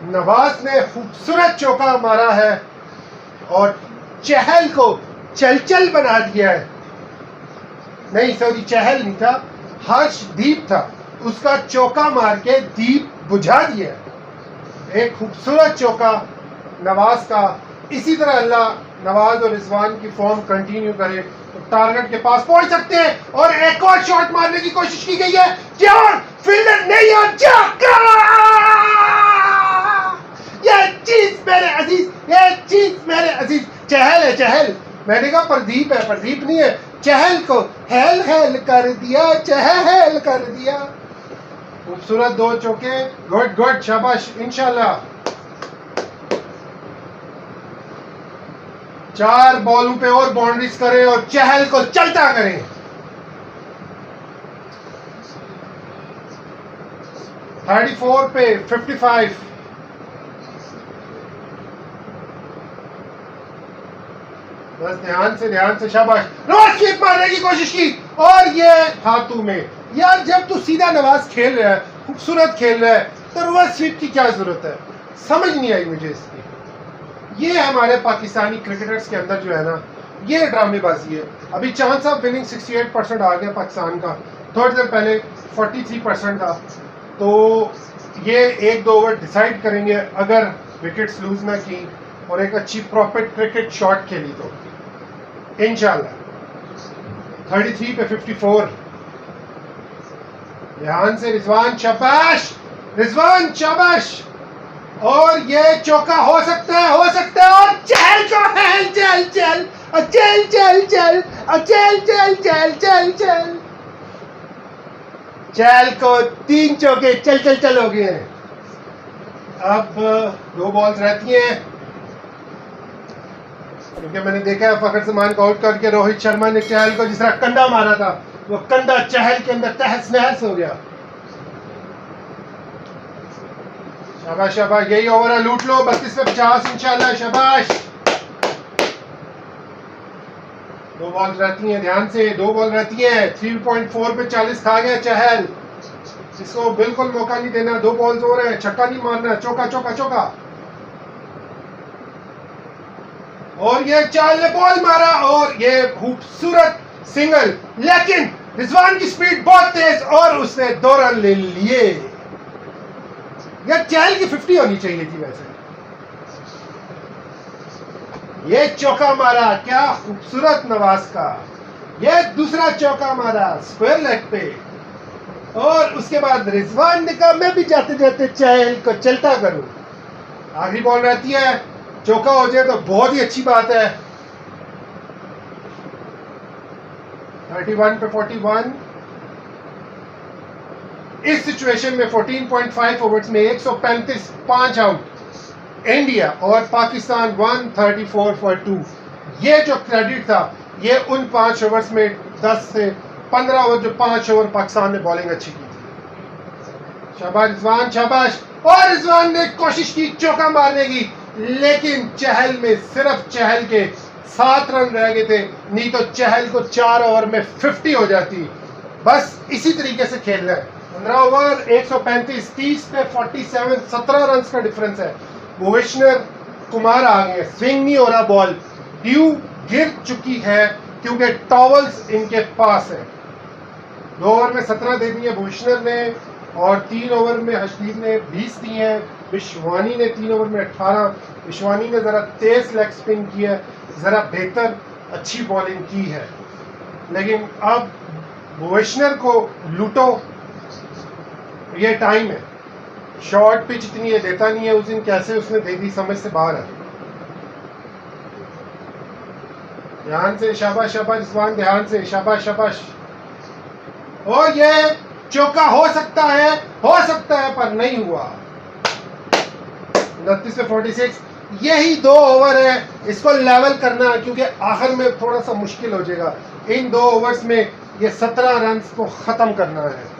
नवाज ने खूबसूरत चौका मारा है और चहल को चलचल बना दिया है। नहीं सॉरी, चहल नहीं था, हर्षदीप था, उसका चौका मार के दीप बुझा दिया। एक खूबसूरत चौका नवाज का। इसी तरह अल्लाह नवाज और रिजवान की फॉर्म कंटिन्यू करे तो टारगेट के पास पहुंच सकते हैं। और एक और शॉट मारने की कोशिश की गई है, क्या फील्डर नहीं हो चौका। ये चीज मेरे अजीज, ये चीज मेरे अजीज, चहल है चहल। मैंने कहा प्रदीप है, प्रदीप नहीं है। चहल को हेल हेल कर दिया, चहल कर दिया। खूबसूरत 2 चौके, गुड गुड, शाबाश। इंशाल्लाह 4 बॉलों पे और बाउंड्रीज करें और चहल को चलता करें। 34 पे 55। बस ध्यान से शाबाश। नवाज स्वीप मारने की कोशिश की और ये हाथों में। यार जब तू सीधा नवाज खेल रहा है, खूबसूरत खेल रहा है, तो रिवर्स स्वीप की क्या जरूरत है? समझ नहीं आई मुझे इसकी। ये हमारे पाकिस्तानी क्रिकेटर्स के अंदर जो है ना, ये ड्रामेबाजी है। अभी चांस ऑफ विनिंग 68% आ गया पाकिस्तान का, थोड़ी देर पहले 43% था। तो ये 1-2 ओवर डिसाइड करेंगे अगर विकेट्स लूज ना की और एक अच्छी प्रॉपर क्रिकेट शॉट खेली तो इंशाल्लाह। 33 पे 54। ध्यान से रिजवान, शाबाश रिजवान, शाबाश। और ये चौका हो सकता है, हो सकता है। और चल को है, चल चल चल चल चल चल चल चल चल चल चल को 3 चौके चल चल चल हो गए हैं। अब 2 बॉल्स रहती हैं, क्योंकि मैंने देखा है फखर जमान को आउट करके रोहित शर्मा ने चहल को जिस तरह कंधा मारा था, वो कंधा चहल के अंदर तहस नहस हो गया। शाबाश शाबाश, यही ओवर है, लूट लो। 32 पे 50 इंशाल्लाह, शाबाश। 2 बॉल रहती हैं, ध्यान से 2 बॉल रहती हैं। 3.4 पे 40 खा गया चहल, इसको बिल्कुल मौका नहीं देना। 2 बॉल्स हो रहे हैं, छक्का नहीं मारना, चौका चौका चौका। और ये चहल ने बॉल मारा और ये खूबसूरत सिंगल, लेकिन रिजवान की स्पीड बहुत तेज और उसने 2 रन ले लिए। यार चहल की 50 होनी चाहिए थी वैसे। ये चौका मारा, क्या खूबसूरत नवाज का। ये दूसरा चौका मारा स्क्वायर लेग पे। और उसके बाद रिजवान ने कहा मैं भी जाते जाते चहल को चलता करूं। आखिरी बॉल रहती है, चौका हो जाए तो बहुत ही अच्छी बात है। 31 पे 41। इस सिचुएशन में 14.5 ओवर्स में 135, 5 आउट इंडिया और पाकिस्तान 134 फॉर 2। ये जो क्रेडिट था ये उन 5 ओवर्स में 10 से 15 ओवर, जो 5 ओवर पाकिस्तान ने बॉलिंग अच्छी की थी। शाबाश रिजवान, शाबाश। और रिजवान ने कोशिश की चौका मारने की, लेकिन चहल में सिर्फ चहल के 7 रन रह गए थे, नहीं तो चहल को 4 ओवर में 50 हो जाती। बस इसी तरीके से खेलना है। 15 ओवर 135, 30 पे 47, 17 रन का डिफरेंस है। भुवनेश्वर कुमार आ गए, स्विंग नहीं हो रहा बॉल, ड्यू गिर चुकी है क्योंकि टॉवल्स इनके पास है। 2 ओवर में 17 दे दिए भुवनेश्वर ने और 3 ओवर में हर्षदीप ने 20 दिए हैं। विश्वानी ने 3 ओवर में 18। विश्वानी ने ज़रा तेज लेग स्पिन की है, ज़रा बेहतर अच्छी बॉलिंग की है, लेकिन अब भुवनेश्वर को लूटो, ये टाइम है। शॉर्ट पिच इतनी ये देता नहीं है, उस दिन कैसे उसने दे दी समझ से बाहर है। ध्यान से, शाबाश शाबाश रिजवान, ध्यान से, शाबाश शाबाश। और ये चौका हो सकता है पर नहीं हुआ। 29 पे 46। यही 2 ओवर है, इसको लेवल करना, क्योंकि आखिर में थोड़ा सा मुश्किल हो जाएगा। इन 2 ओवर्स में ये 17 रन को खत्म करना है।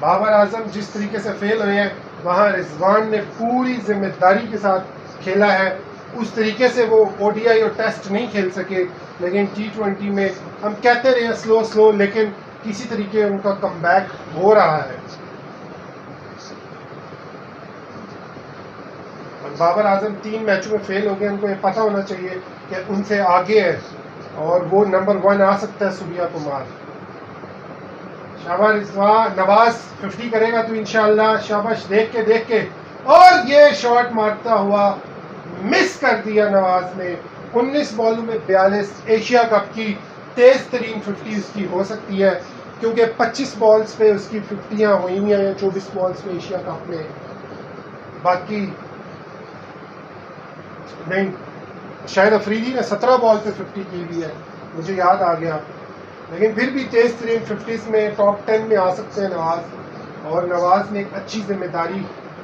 बाबर आजम जिस तरीके से फेल हुए हैं, वहाँ रिजवान ने पूरी जिम्मेदारी के साथ खेला है। उस तरीके से वो ओडीआई और टेस्ट नहीं खेल सके, लेकिन T20 में हम कहते रहे स्लो स्लो, लेकिन किसी तरीके उनका कमबैक हो रहा है। और बाबर आजम 3 मैचों में फेल हो गए। उनको ये पता होना चाहिए कि उनसे आगे है और वो नंबर 1 आ सकता है सूर्या कुमार। शाबाश रिजवान, नवाज 50 करेगा तो इंशाल्लाह। शाबाश, देख के और ये शॉट मारता हुआ मिस कर दिया नवाज ने। 19 बॉलों में 42। एशिया कप की तेज तरीन 50 उसकी हो सकती है क्योंकि 25 बॉल्स पे उसकी 50 हुई हैं या 24 बॉल्स पे एशिया कप में, बाकी नहीं। शायद अफरीदी ने 17 बॉल पे 50 की भी है, मुझे याद आ गया। लेकिन फिर भी तेज तरीन 50 में टॉप 10 में आ सकते हैं नवाज। और नवाज ने एक अच्छी जिम्मेदारी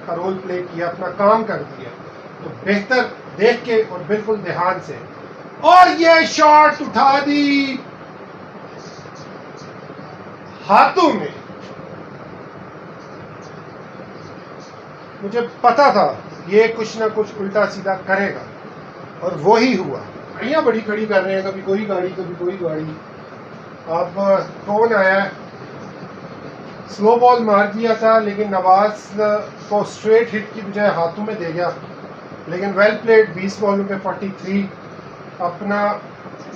का रोल प्ले किया, अपना काम कर दिया। तो बेहतर देख के और बिल्कुल ध्यान से। और ये शॉट उठा दी हाथों में। मुझे पता था ये कुछ ना कुछ उल्टा सीधा करेगा और वो ही हुआ। गाड़ियां बड़ी खड़ी कर रहे हैं, कभी कोई गाड़ी कभी कोई गाड़ी। अब कौन आया, स्लो बॉल मार दिया था लेकिन नवाज को स्ट्रेट हिट की बजाय हाथों में दे गया। लेकिन वेल प्लेड, 20 बॉलों पे 43 अपना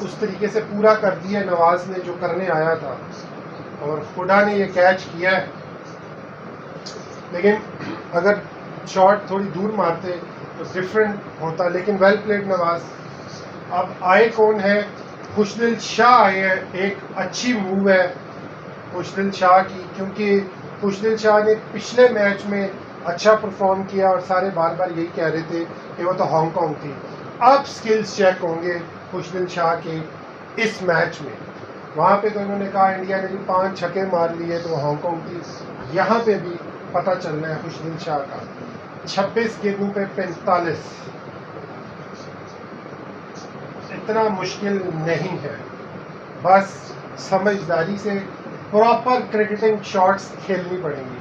उस तरीके से पूरा कर दिया नवाज ने जो करने आया था। और खुदा ने ये कैच किया है। लेकिन अगर शॉट थोड़ी दूर मारते तो डिफरेंट होता, लेकिन वेल प्लेड नवाज। अब आए कौन है, खुशदिल शाह आए हैं। एक अच्छी मूव है खुशदिल शाह की, क्योंकि खुशदिल शाह ने पिछले मैच में अच्छा परफॉर्म किया और सारे बार बार यही कह रहे थे कि वो तो हांगकांग थी। अब स्किल्स चेक होंगे खुशदिल शाह के इस मैच में। वहाँ पे तो उन्होंने कहा इंडिया ने भी 5 छक्के मार लिए तो हांगकांग थी। यहाँ पे भी पता चलना है खुशदिल शाह का। 26 गेंदों पे 45, इतना मुश्किल नहीं है। बस समझदारी से प्रॉपर क्रिकेटिंग शॉट्स खेलनी पड़ेंगी।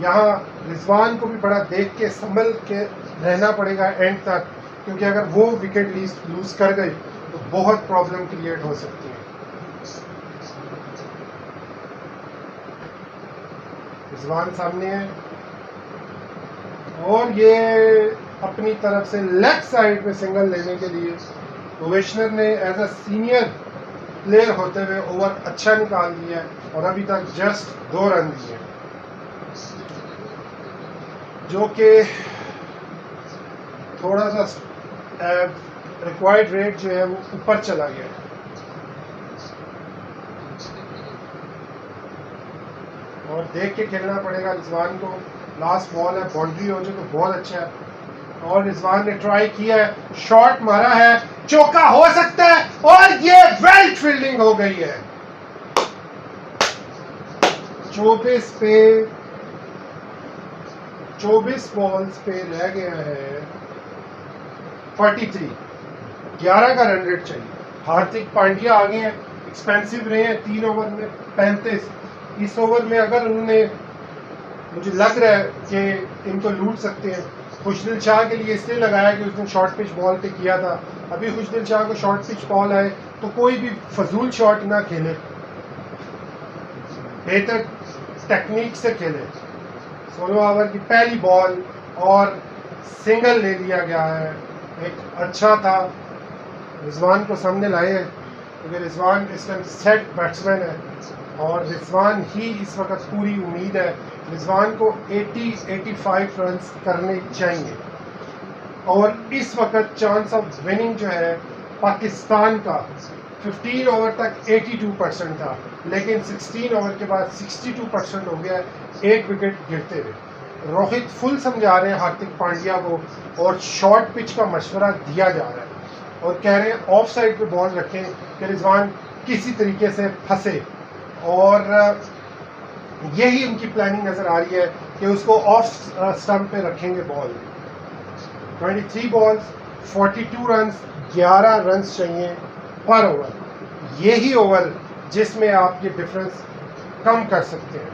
यहाँ रिजवान को भी बड़ा देख के संभल के रहना पड़ेगा एंड तक, क्योंकि अगर वो विकेट लूज कर गई तो बहुत प्रॉब्लम क्रिएट हो सकती है। रिजवान सामने है और ये अपनी तरफ से लेफ्ट साइड में सिंगल लेने के लिए ओवेशनर ने एज अ सीनियर प्लेयर होते हुए ओवर अच्छा निकाल दिया और अभी तक जस्ट 2 रन दिए, जो कि थोड़ा सा रिक्वायर्ड रेट जो है वो ऊपर चला गया। और देख के खेलना पड़ेगा रिजवान को। लास्ट बॉल है, बाउंड्री हो जाए तो बहुत अच्छा है। और रिजवान ने ट्राई किया है, शॉट मारा है, चौका हो सकता है और ये वेल फील्डिंग हो गई है। 24 बॉल्स पे रह गया है 43। 11 का रन रेट चाहिए। हार्दिक पांड्या आ गए हैं, एक्सपेंसिव रहे हैं। 3 ओवर में 35। इस ओवर में अगर उन्होंने, मुझे लग रहा है कि इनको लूट सकते हैं। खुशदिल शाह के लिए इसलिए लगाया कि उसने शॉर्ट पिच बॉल पे किया था। अभी खुशदिल शाह को शॉर्ट पिच बॉल आए तो कोई भी फजूल शॉट ना खेले, बेहतर टेक्निक से खेले। 16 ओवर की पहली बॉल और सिंगल ले लिया गया है। एक अच्छा था, रिजवान को सामने लाए हैं क्योंकि रिजवान इस टाइम सेट बैट्समैन है और रिजवान ही इस वक्त पूरी उम्मीद है। रिजवान को 80-85 रन करने चाहिए और इस वक्त चांस ऑफ विनिंग जो है पाकिस्तान का 15 ओवर तक 82% था, लेकिन 16 ओवर के बाद 62% हो गया, 1 विकेट गिरते हुए। रोहित फुल समझा रहे हैं हार्दिक पांड्या को और शॉर्ट पिच का मशवरा दिया जा रहा है और कह रहे हैं ऑफ साइड पे बॉल रखें कि रिजवान किसी तरीके से फंसे। और यही उनकी प्लानिंग नज़र आ रही है कि उसको ऑफ स्टंप पे रखेंगे बॉल। 23 बॉल्स 42 रन, 11 रन चाहिए पर ओवर। यही ओवर जिसमें आप ये डिफरेंस कम कर सकते हैं।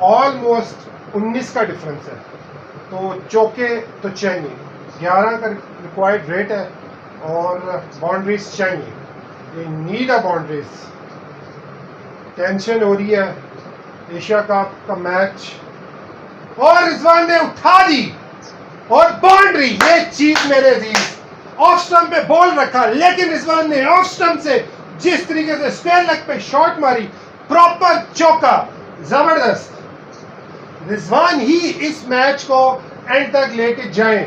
ऑलमोस्ट 19 का डिफरेंस है, तो चौके तो चाहिए। 11 का रिक्वायर्ड रेट है और बाउंड्रीज चाहिए। ये नीड अ बाउंड्रीज। टेंशन हो रही है एशिया कप का मैच और रिजवान ने उठा दी और बाउंड्री, ये चीज मेरे अजीज, ऑफ स्टंप पे बॉल रखा, लेकिन रिजवान ने ऑफ स्टंप से जिस तरीके से स्क्वायर लेग पे शॉट मारी, प्रॉपर चौका, जबरदस्त। रिजवान ही इस मैच को एंड तक लेके जाएं,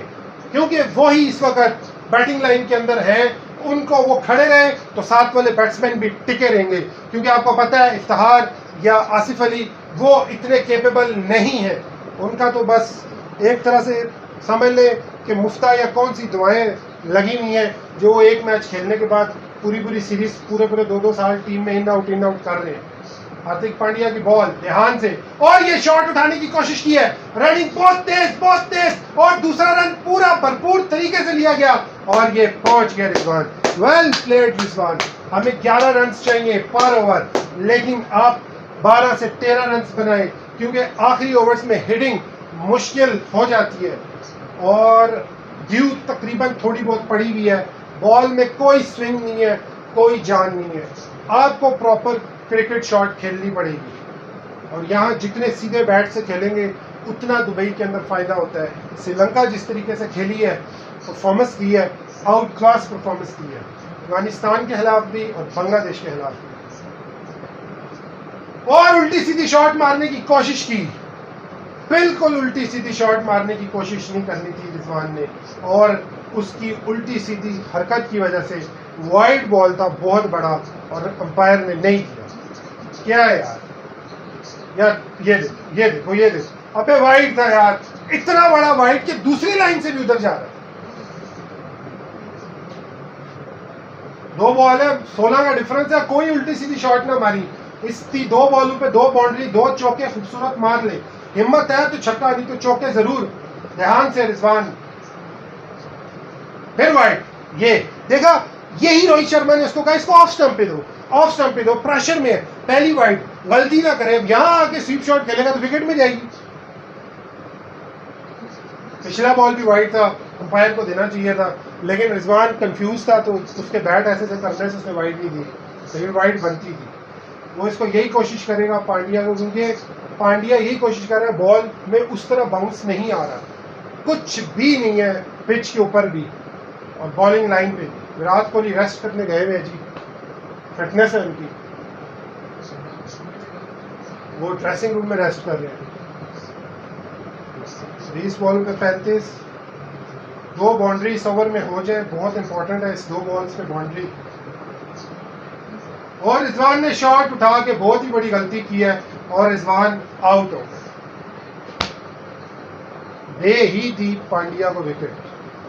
क्योंकि वो ही इस वक्त बैटिंग लाइन के अंदर है। उनको वो खड़े रहे तो साथ वाले बैट्समैन भी टिके रहेंगे, क्योंकि आपको पता है इफ्तिखार या आसिफ अली वो इतने कैपेबल नहीं है। उनका तो बस एक तरह से समझ ले कि मुफ्ता या कौन सी दुआएं लगी हुई हैं, जो वो एक मैच खेलने के बाद पूरी सीरीज पूरे 2-2 साल टीम में इन आउट कर रहे हैं। हार्दिक पांड्या की बॉल ध्यान से, और ये शॉट उठाने की कोशिश की है, रनिंग बहुत तेज, और दूसरा रन पूरा भरपूर तरीके से लिया गया और ये पहुंच गया रिजवान। Well played Rizwan. हमें 11 रन चाहिए पर ओवर, लेकिन आप 12 से 13 रन बनाए, क्योंकि आखिरी ओवर्स में हिटिंग मुश्किल हो जाती है और ड्यू तकरीबन थोड़ी बहुत पड़ी हुई है। बॉल में कोई स्विंग नहीं है, कोई जान नहीं है। आपको प्रॉपर क्रिकेट शॉट खेलनी पड़ेगी, और यहाँ जितने सीधे बैट से खेलेंगे उतना दुबई के अंदर फ़ायदा होता है। श्रीलंका जिस तरीके से खेली है, परफॉर्मेंस दी है, आउट क्लास परफॉर्मेंस दी है, अफगानिस्तान के खिलाफ भी और बांग्लादेश के खिलाफ भी। और उल्टी सीधी शॉट मारने की कोशिश की, बिल्कुल उल्टी सीधी शॉट मारने की कोशिश नहीं करनी थी रिजवान ने, और उसकी उल्टी सीधी हरकत की वजह से वाइड बॉल था बहुत बड़ा और अंपायर ने नहीं दिया। क्या है यार, ये देखो, अबे वाइड था यार, इतना बड़ा वाइड कि दूसरी लाइन से भी उधर जा रहा है। 2 बॉल है, 16 का डिफरेंस है, कोई उल्टी सीधी शॉट ना मारी। इस 2 बॉलों पे 2 बाउंड्री, 2 चौके खूबसूरत मार ले, हिम्मत है तो छक्का, नहीं तो चौके जरूर। ध्यान से रिजवान, फिर वाइड, ये देखा, यही रोहित शर्मा ने उसको कहा इसको ऑफ स्टंप पे दो, प्रेशर में है, पहली वाइड, गलती ना करे, यहां आके स्वीप शॉट खेलेगा तो विकेट में जाएगी। पिछला बॉल भी वाइड था, अंपायर को देना चाहिए था, लेकिन रिजवान कंफ्यूज था तो उसके बैट ऐसे करने से उसने वाइड नहीं दी, लेकिन वाइड बनती थी। वो इसको यही कोशिश करेगा पांड्या को, क्योंकि पांड्या यही कोशिश कर रहा है, बॉल में उस तरह बाउंस नहीं आ रहा, कुछ भी नहीं है पिच के ऊपर भी और बॉलिंग लाइन पे। विराट कोहली रेस्ट करने गए हुए जी, फिटनेस है उनकी, वो ड्रेसिंग रूम में रेस्ट कर रहे हैं। 20 बॉल पे 35, 2 बाउंड्री इस ओवर में हो जाए, बहुत इंपॉर्टेंट है इस 2 बॉल्स पे बाउंड्री। और रिजवान ने शॉट उठा के बहुत ही बड़ी गलती की है और रिजवान आउट हो गए, दे ही दी पांड्या को विकेट।